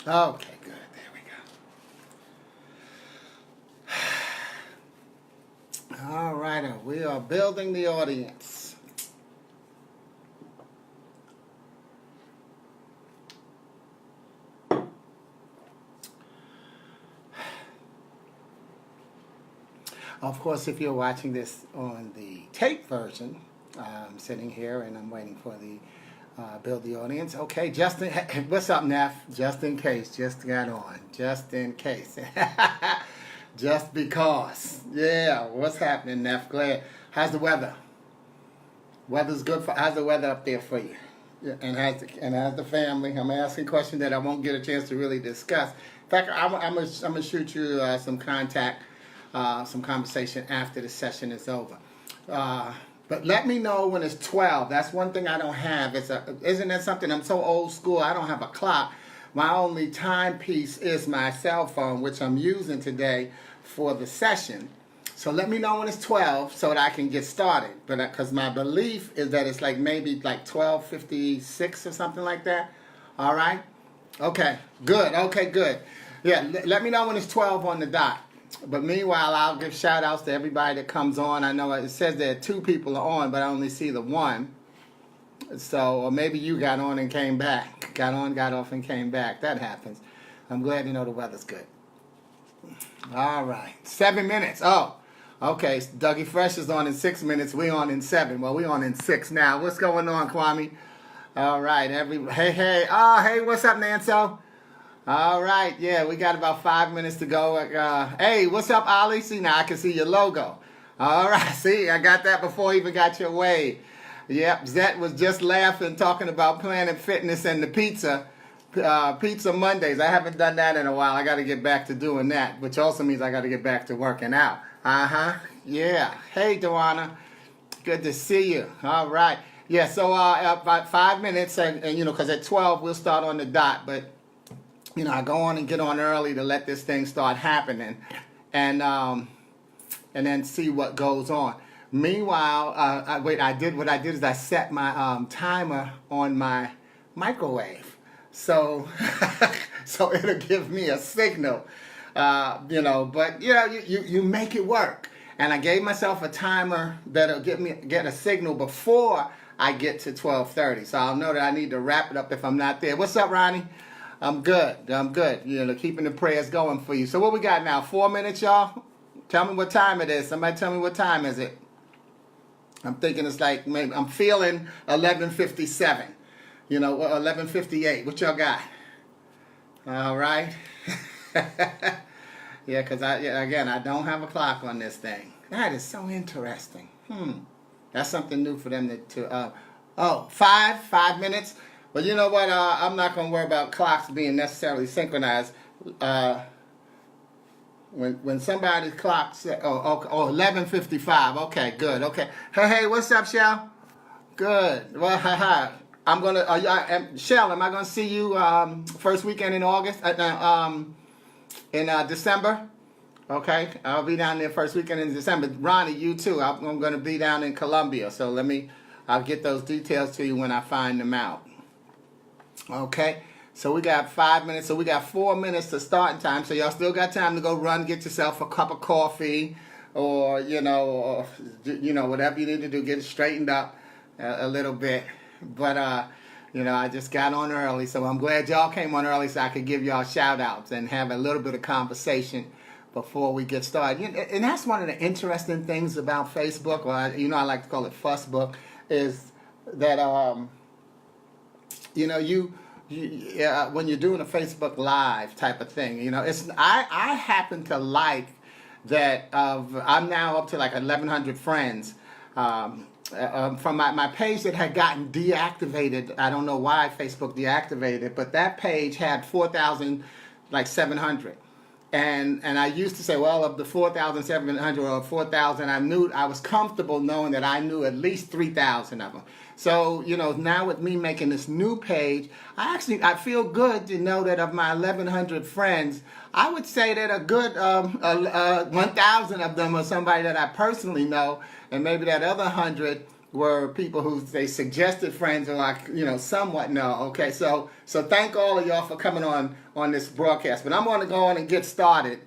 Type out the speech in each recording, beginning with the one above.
Okay, good. There we go. All right, we are building the audience. Of course, if you're watching this on the tape version, I'm sitting here and I'm waiting for the build the audience. Okay, Justin, what's up, Neff? Just in case, just got on. Just in case. Just because. Yeah, what's happening, Neff? Glad. How's the weather? Weather's good for. How's the weather up there for you? Yeah, and how's the family? I'm asking questions that I won't get a chance to really discuss. In fact, I'm gonna shoot you some contact, some conversation after the session is over. But let me know when it's 12. That's one thing I don't have. Isn't that something? I'm so old school. I don't have a clock. My only timepiece is my cell phone, which I'm using today for the session. So let me know when it's 12 so that I can get started. But because my belief is that it's like maybe like 12:56 or something like that. All right. Okay. Good. Okay. Good. Yeah. Let me know when it's 12 on the dot. But meanwhile, I'll give shout outs to everybody that comes on. I know it says there are 2 people on, but I only see the 1. So, or maybe you got on and came back. Got on, got off, and came back. That happens. I'm glad you know the weather's good. All right. 7 minutes. Oh, okay. Dougie Fresh is on in 6 minutes. We on in 7. Well, we on in 6 now. What's going on, Kwame? All right. Hey. Oh, hey, what's up, Nanso? All right, yeah, we got about 5 minutes to go. Hey, what's up, Ollie? See, now I can see your logo. All right, see, I got that before I even got your wave. Yep, Zet was just laughing, talking about Planet Fitness and the pizza Mondays. I haven't done that in a while. I got to get back to doing that, which also means I got to get back to working out. Yeah. Hey, Dewana, good to see you. All right. Yeah, so about 5 minutes, and because at 12 we'll start on the dot, but I go on and get on early to let this thing start happening, and then see what goes on. Meanwhile, what I did is I set my timer on my microwave, so so it'll give me a signal, But you make it work, and I gave myself a timer that'll get a signal before I get to 12:30, so I'll know that I need to wrap it up if I'm not there. What's up, Ronnie? I'm good. Keeping the prayers going for you. So what we got now? 4 minutes, y'all? Tell me what time it is. Somebody tell me what time is it? I'm thinking it's like, maybe I'm feeling 11:57. 11:58. What y'all got? All right. Yeah, because I don't have a clock on this thing. That is so interesting. That's something new for them to 5 minutes. But you know what? I'm not going to worry about clocks being necessarily synchronized. When somebody's clock says, 11:55. Okay, good. Okay. Hey, what's up, Shell? Good. Well, I'm going to, Shell, am I going to see you first weekend in August? In December? Okay. I'll be down there first weekend in December. Ronnie, you too. I'm going to be down in Columbia. So I'll get those details to you when I find them out. Okay, so we got 5 minutes, so we got 4 minutes to starting time, so y'all still got time to go run, get yourself a cup of coffee, or whatever you need to do, get it straightened up a little bit. But I just got on early, so I'm glad y'all came on early so I could give y'all shout outs and have a little bit of conversation before we get started. And that's one of the interesting things about Facebook, or I like to call it Fussbook, is that when you're doing a Facebook Live type of thing, I happen to like that. I'm now up to like 1,100 friends from my page that had gotten deactivated. I don't know why Facebook deactivated it, but that page had 4,700. And I used to say, well, of the 4,700 or 4,000, I was comfortable knowing that I knew at least 3,000 of them. So, now with me making this new page, I feel good to know that of my 1,100 friends, I would say that a good 1,000 of them are somebody that I personally know, and maybe that other 100 were people who they suggested friends or like, somewhat know. Okay, so thank all of y'all for coming on this broadcast. But I'm going to go on and get started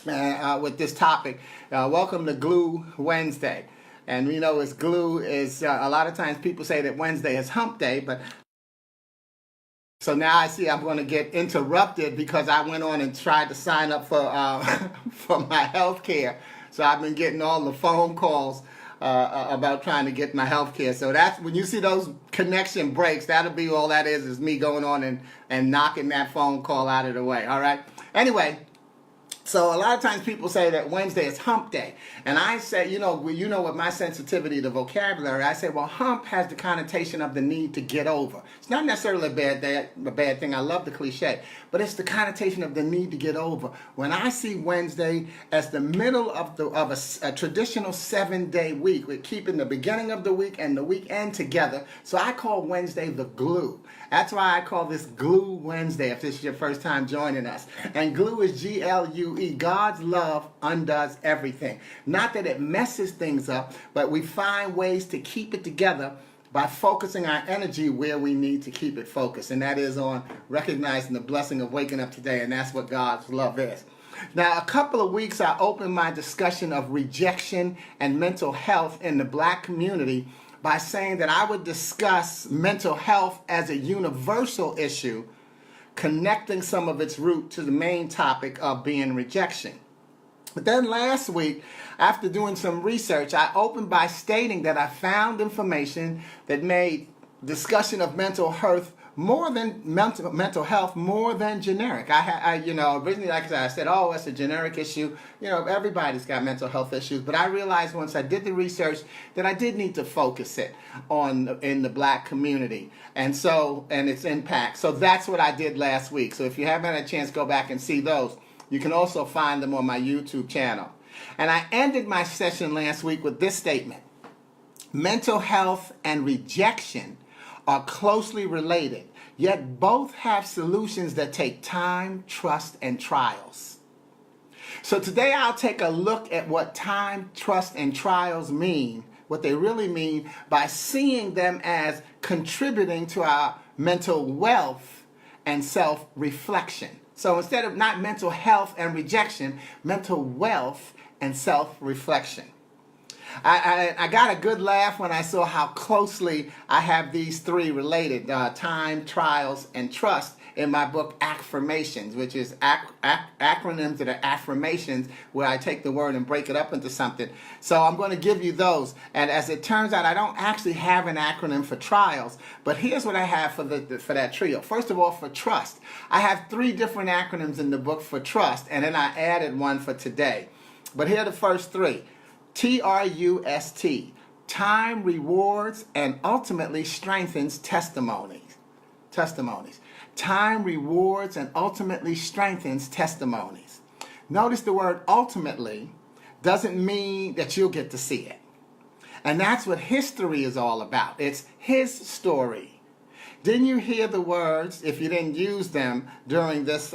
with this topic. Welcome to Glue Wednesday. And it's glue is a lot of times people say that Wednesday is hump day, but so now I see I'm going to get interrupted because I went on and tried to sign up for for my health care. So I've been getting all the phone calls about trying to get my health care. So that's when you see those connection breaks, that'll be all that is me going on and knocking that phone call out of the way. All right. Anyway. So a lot of times people say that Wednesday is hump day. And I say, with my sensitivity to vocabulary, I say, well, hump has the connotation of the need to get over. It's not necessarily a bad thing. I love the cliche. But it's the connotation of the need to get over. When I see Wednesday as the middle of a traditional 7-day week, we're keeping the beginning of the week and the weekend together. So I call Wednesday the glue. That's why I call this Glue Wednesday if this is your first time joining us. And glue is G-L-U-E. God's love undoes everything. Not that it messes things up, but we find ways to keep it together by focusing our energy where we need to keep it focused. And that is on recognizing the blessing of waking up today. And that's what God's love is. Now, a couple of weeks I opened my discussion of rejection and mental health in the Black community by saying that I would discuss mental health as a universal issue, connecting some of its root to the main topic of being rejection. But then last week, after doing some research, I opened by stating that I found information that made discussion of mental health more than generic. Originally, like I said, oh, it's a generic issue. Everybody's got mental health issues. But I realized once I did the research that I did need to focus it in the Black community and its impact. So that's what I did last week. So if you haven't had a chance, go back and see those. You can also find them on my YouTube channel. And I ended my session last week with this statement: mental health and rejection are closely related, yet both have solutions that take time, trust, and trials. So today I'll take a look at what time, trust, and trials mean, what they really mean, by seeing them as contributing to our mental wealth and self-reflection. So instead of not mental health and rejection, mental wealth and self-reflection. I got a good laugh when I saw how closely I have these three related, time, trials, and trust, in my book, Ac-Firmations, which is acronyms that are affirmations, where I take the word and break it up into something. So I'm going to give you those. And as it turns out, I don't actually have an acronym for trials, but here's what I have for that trio. First of all, for trust, I have 3 different acronyms in the book for trust, and then I added one for today. But here are the first 3. T-R-U-S-T, time, rewards, and ultimately strengthens testimonies. Time, rewards, and ultimately strengthens testimonies. Notice the word ultimately doesn't mean that you'll get to see it. And that's what history is all about. It's his story. Didn't you hear the words, if you didn't use them during this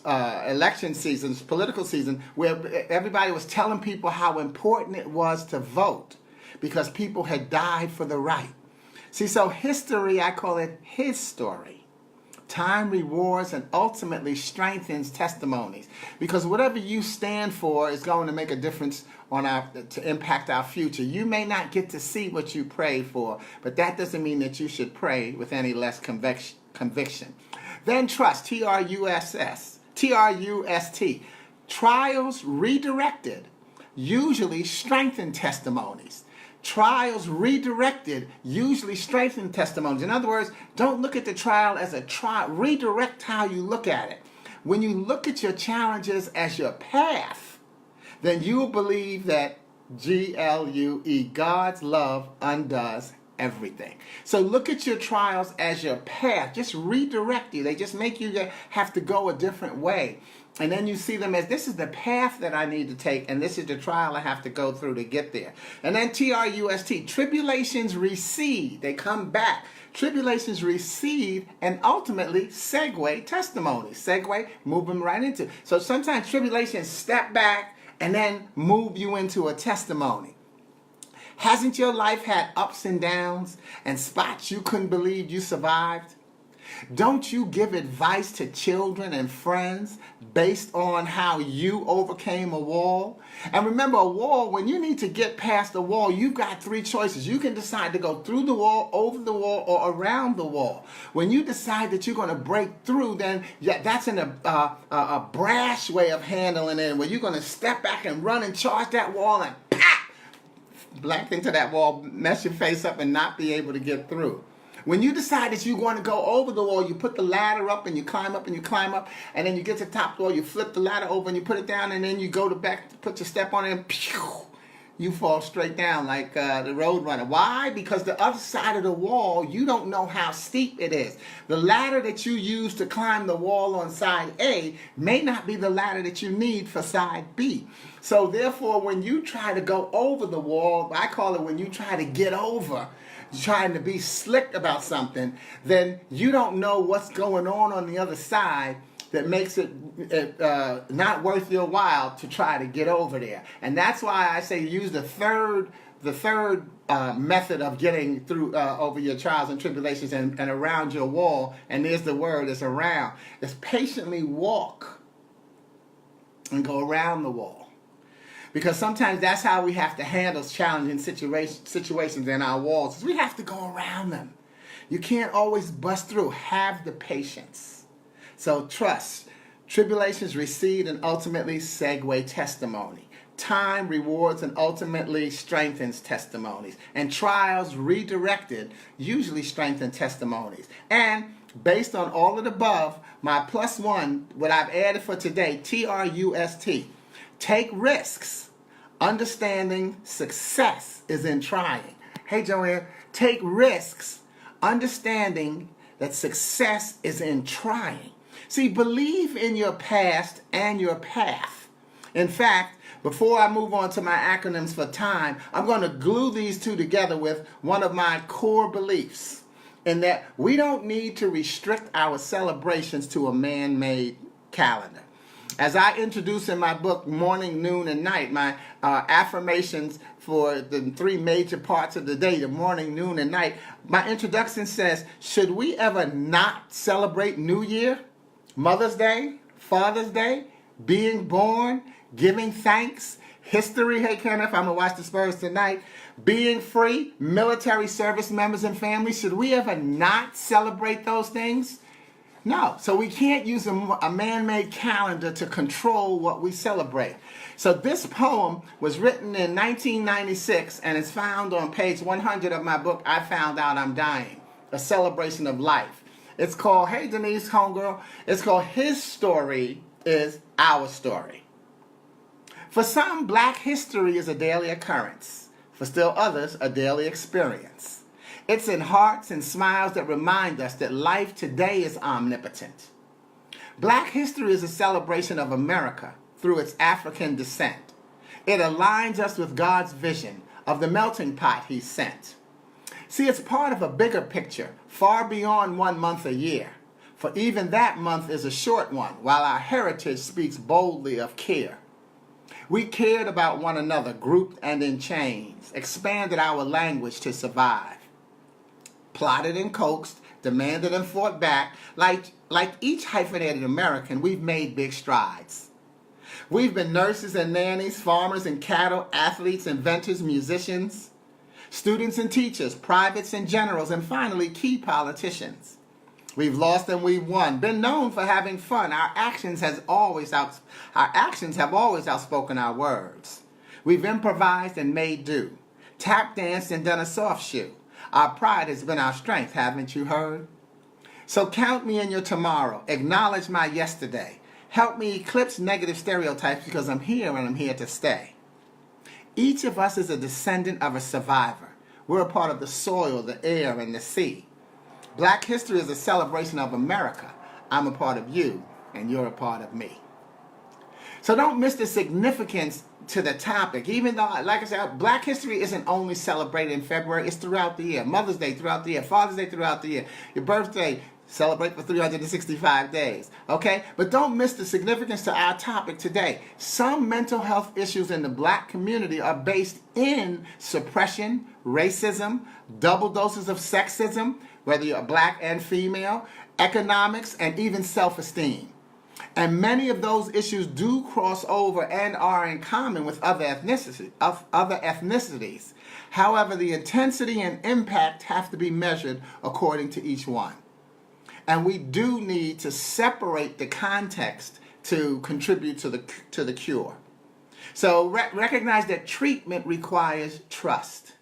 election season, political season, where everybody was telling people how important it was to vote because people had died for the right. See, so history, I call it his story. Time, rewards, and ultimately strengthens testimonies. Because whatever you stand for is going to make a difference to impact our future. You may not get to see what you pray for, but that doesn't mean that you should pray with any less conviction. Then trust, T-R-U-S-T. Trials redirected usually strengthen testimonies. Trials redirected usually strengthen testimonies. In other words, don't look at the trial as a trial. Redirect how you look at it. When you look at your challenges as your path, then you will believe that G-L-U-E, God's love undoes everything. So look at your trials as your path. Just redirect you. They just make you have to go a different way. And then you see them as, this is the path that I need to take, and this is the trial I have to go through to get there. And then T-R-U-S-T, tribulations recede. They come back. Tribulations recede, and ultimately segue testimonies. Segue, move them right into. So sometimes tribulations step back and then move you into a testimony. Hasn't your life had ups and downs and spots you couldn't believe you survived? Don't you give advice to children and friends based on how you overcame a wall? And remember, a wall, when you need to get past the wall, you've got three choices. You can decide to go through the wall, over the wall, or around the wall. When you decide that you're going to break through, then that's a brash way of handling it, where you're going to step back and run and charge that wall and pop, black into that wall, mess your face up and not be able to get through. When you decide that you're going to go over the wall, you put the ladder up and you climb up and you climb up, and then you get to the top of the wall, you flip the ladder over and you put it down, and then you go to back to put your step on it, and pew, you fall straight down like the road runner. Why? Because the other side of the wall, you don't know how steep it is. The ladder that you use to climb the wall on side A may not be the ladder that you need for side B. So therefore, when you try to go over the wall, I call it when you try to get over, trying to be slick about something, then you don't know what's going on the other side that makes it not worth your while to try to get over there. And that's why I say use the third method of getting through over your trials and tribulations and around your wall. And there's the word, it's around. It's patiently walk and go around the wall. Because sometimes that's how we have to handle challenging situations in our walls, is we have to go around them. You can't always bust through. Have the patience. So trust. Tribulations recede and ultimately segue testimony. Time rewards and ultimately strengthens testimonies. And trials redirected usually strengthen testimonies. And based on all of the above, my +1, what I've added for today, TRUST. Take risks. Understanding success is in trying. Hey, Joanne, take risks. Understanding that success is in trying. See, believe in your past and your path. In fact, before I move on to my acronyms for time, I'm going to glue these two together with one of my core beliefs, in that we don't need to restrict our celebrations to a man-made calendar. As I introduce in my book, Morning, Noon, and Night, my affirmations for the three major parts of the day, the morning, noon, and night, my introduction says, should we ever not celebrate New Year, Mother's Day, Father's Day, being born, giving thanks, history, hey Kenneth, I'm going to watch the Spurs tonight, being free, military service members and families, should we ever not celebrate those things? No, so we can't use a man-made calendar to control what we celebrate. So this poem was written in 1996 and is found on page 100 of my book, I Found Out I'm Dying, A Celebration of Life. It's called, hey Denise, homegirl, it's called His Story is Our Story. For some, Black history is a daily occurrence. For still others, a daily experience. It's in hearts and smiles that remind us that life today is omnipotent. Black history is a celebration of America through its African descent. It aligns us with God's vision of the melting pot He sent. See, it's part of a bigger picture, far beyond 1 month a year. For even that month is a short one, while our heritage speaks boldly of care. We cared about one another, grouped and in chains, expanded our language to survive. Plotted and coaxed, demanded and fought back. Like each hyphenated American, we've made big strides. We've been nurses and nannies, farmers and cattle, athletes, inventors, musicians, students and teachers, privates and generals, and finally key politicians. We've lost and we've won, been known for having fun. Our actions have always outspoken our words. We've improvised and made do, tap danced and done a soft shoe. Our pride has been our strength, haven't you heard? So count me in your tomorrow. Acknowledge my yesterday. Help me eclipse negative stereotypes, because I'm here and I'm here to stay. Each of us is a descendant of a survivor. We're a part of the soil, the air, and the sea. Black history is a celebration of America. I'm a part of you, and you're a part of me. So don't miss the significance to the topic. Even though, like I said, Black history isn't only celebrated in February, it's throughout the year. Mother's Day throughout the year, Father's Day throughout the year, your birthday, Celebrate for 365 days. Okay? But don't miss the significance to our topic today. Some mental health issues in the black community are based in suppression, racism, double doses of sexism, whether you're black and female, economics, and even self-esteem. And many of those issues do cross over and are in common with other ethnicities. However, the intensity and impact have to be measured according to each one. And we do need to separate the context to contribute to the cure. So recognize that treatment requires trust.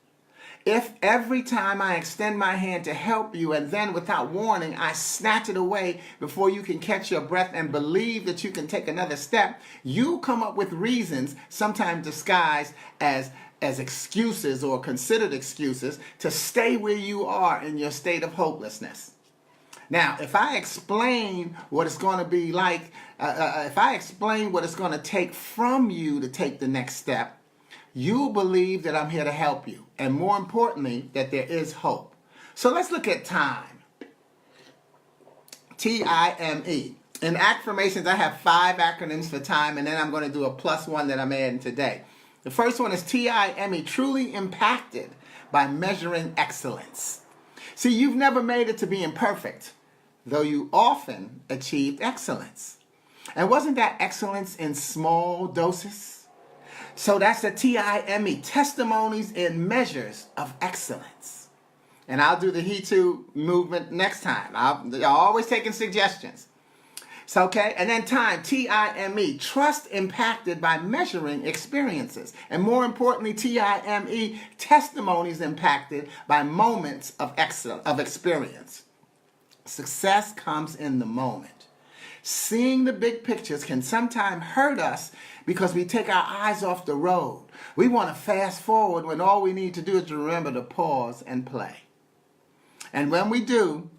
If every time I extend my hand to help you and then without warning I snatch it away before you can catch your breath and believe that you can take another step, you come up with reasons, sometimes disguised as excuses or considered excuses, to stay where you are in your state of hopelessness. Now, if I explain what it's going to be like, if I explain what it's going to take from you to take the next step, you'll believe that I'm here to help you. And more importantly, that there is hope. So let's look at time. T-I-M-E. In Ac-Firmations, I have 5 acronyms for time, and then I'm going to do a +1 that I'm adding today. The first one is T-I-M-E, truly impacted by measuring excellence. See, you've never made it to being perfect, though you often achieved excellence. And wasn't that excellence in small doses? So that's the T-I-M-E, testimonies in measures of excellence. And I'll do the He Too movement next time. I'm always taking suggestions. So, okay, and then time, T-I-M-E, trust impacted by measuring experiences. And more importantly, T-I-M-E, testimonies impacted by moments of experience. Success comes in the moment. Seeing the big pictures can sometimes hurt us because we take our eyes off the road. We want to fast forward when all we need to do is to remember to pause and play. And when we do,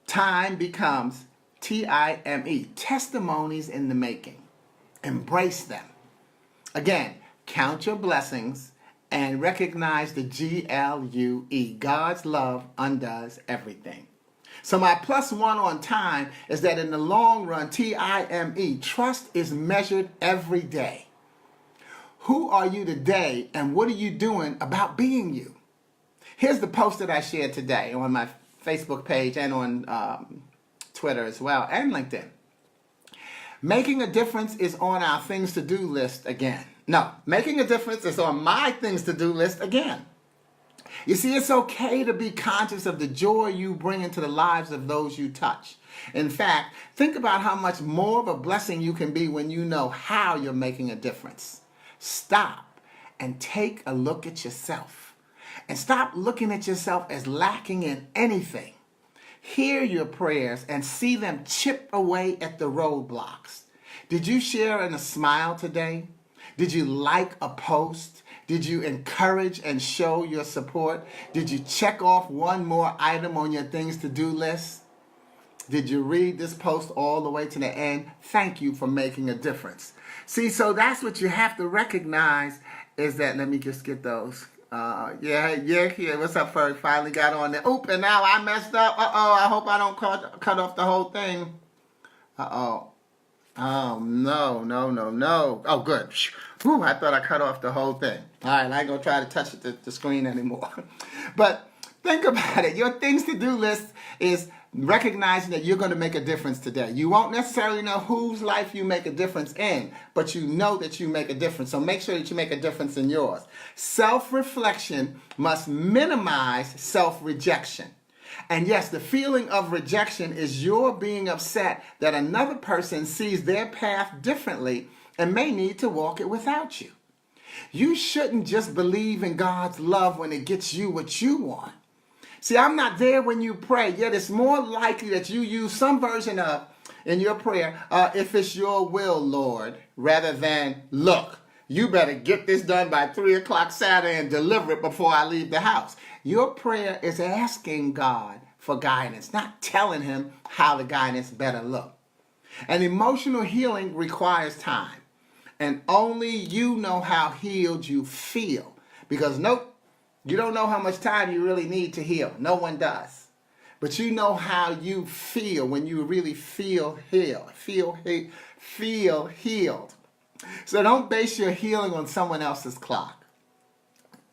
time becomes T-I-M-E, testimonies in the making. Embrace them. Again, count your blessings and recognize the G-L-U-E. God's love undoes everything. So my +1 on time is that in the long run, T-I-M-E, trust is measured every day. Who are you today and what are you doing about being you? Here's the post that I shared today on my Facebook page and on Twitter as well, and LinkedIn. Making a difference is on our things to do list again. No, making a difference is on my things to do list again. You see, it's okay to be conscious of the joy you bring into the lives of those you touch. In fact, think about how much more of a blessing you can be when you know how you're making a difference. Stop and take a look at yourself. And stop looking at yourself as lacking in anything. Hear your prayers and see them chip away at the roadblocks. Did you share in a smile today? Did you like a post? Did you encourage and show your support? Did you check off one more item on your things to do list? Did you read this post all the way to the end? Thank you for making a difference. See, so that's what you have to recognize is that, let me just get those. Yeah. What's up, Furry? Finally got on there. Oop, and now I messed up. I hope I don't cut off the whole thing. Oh, no. Oh, good. Whew, I thought I cut off the whole thing. All right, I ain't going to try to touch the screen anymore. But think about it. Your things to do list is recognizing that you're going to make a difference today. You won't necessarily know whose life you make a difference in, but you know that you make a difference. So make sure that you make a difference in yours. Self-reflection must minimize self-rejection. And yes, the feeling of rejection is your being upset that another person sees their path differently and may need to walk it without you. You shouldn't just believe in God's love when it gets you what you want. See, I'm not there when you pray, yet it's more likely that you use some version of, in your prayer, if it's your will, Lord, rather than, look, you better get this done by 3 o'clock Saturday and deliver it before I leave the house. Your prayer is asking God for guidance, not telling him how the guidance better look. And emotional healing requires time. And only you know how healed you feel. Because nope, you don't know how much time you really need to heal. No one does. but you know how you feel when you really feel healed. Feel healed. So don't base your healing on someone else's clock.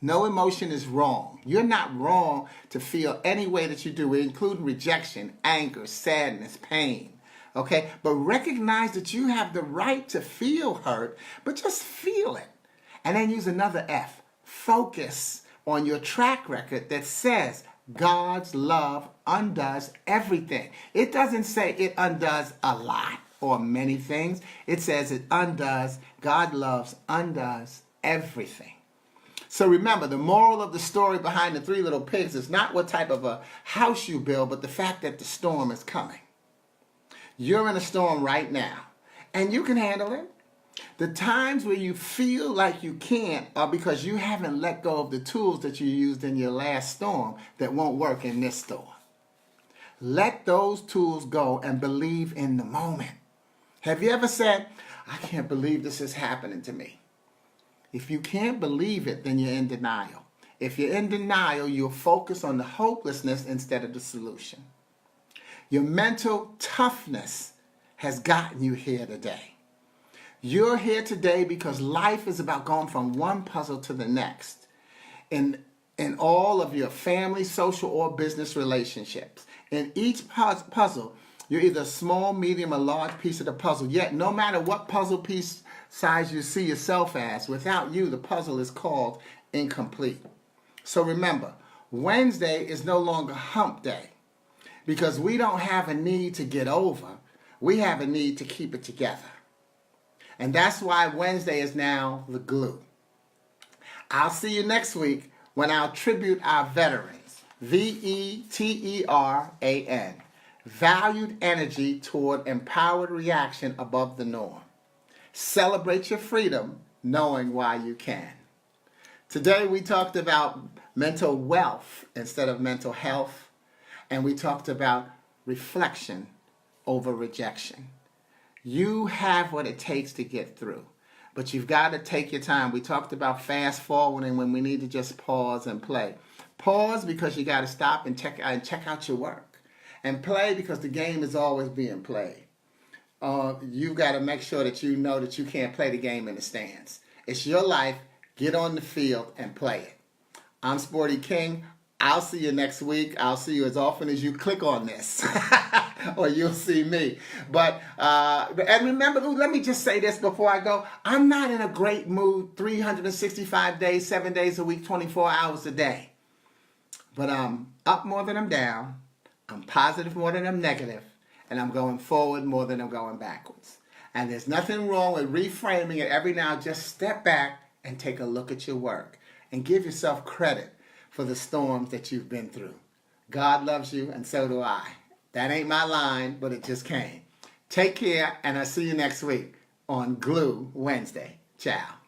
No emotion is wrong. You're not wrong to feel any way that you do, including rejection, anger, sadness, pain. Okay? But recognize that you have the right to feel hurt, but just feel it. And then use another F. Focus on your track record that says God's love undoes everything. It doesn't say it undoes a lot or many things. It says it undoes, God loves undoes everything. So remember, the moral of the story behind the three little pigs is not what type of a house you build, but the fact that the storm is coming. You're in a storm right now, and you can handle it. The times where you feel like you can't are because you haven't let go of the tools that you used in your last storm that won't work in this storm. Let those tools go and believe in the moment. Have you ever said, I can't believe this is happening to me? If you can't believe it, then you're in denial. If you're in denial, you'll focus on the hopelessness instead of the solution. Your mental toughness has gotten you here today. You're here today because life is about going from one puzzle to the next in all of your family, social, or business relationships. In each puzzle, you're either a small, medium, or large piece of the puzzle. Yet, no matter what puzzle piece size you see yourself as, without you, the puzzle is called incomplete. So remember, Wednesday is no longer hump day because we don't have a need to get over. We have a need to keep it together. And that's why Wednesday is now the glue. I'll see you next week when I'll tribute our veterans. VETERAN. Valued energy toward empowered reaction above the norm. Celebrate your freedom, knowing why you can. Today we talked about mental wealth instead of mental health, and we talked about reflection over rejection. You have what it takes to get through, but you've got to take your time. We talked about fast forwarding when we need to just pause and play. Pause because you got to stop and check out your work. And play because the game is always being played. You've got to make sure that you know that you can't play the game in the stands. It's your life. Get on the field and play it. I'm Sporty King. I'll see you next week. I'll see you as often as you click on this. Or you'll see me. But and remember, let me just say this before I go. I'm not in a great mood 365 days, 7 days a week, 24 hours a day. But I'm up more than I'm down. I'm positive more than I'm negative, and I'm going forward more than I'm going backwards. And there's nothing wrong with reframing it every now. Just step back and take a look at your work and give yourself credit for the storms that you've been through. God loves you, and so do I. That ain't my line, but it just came. Take care, and I'll see you next week on Glue Wednesday. Ciao.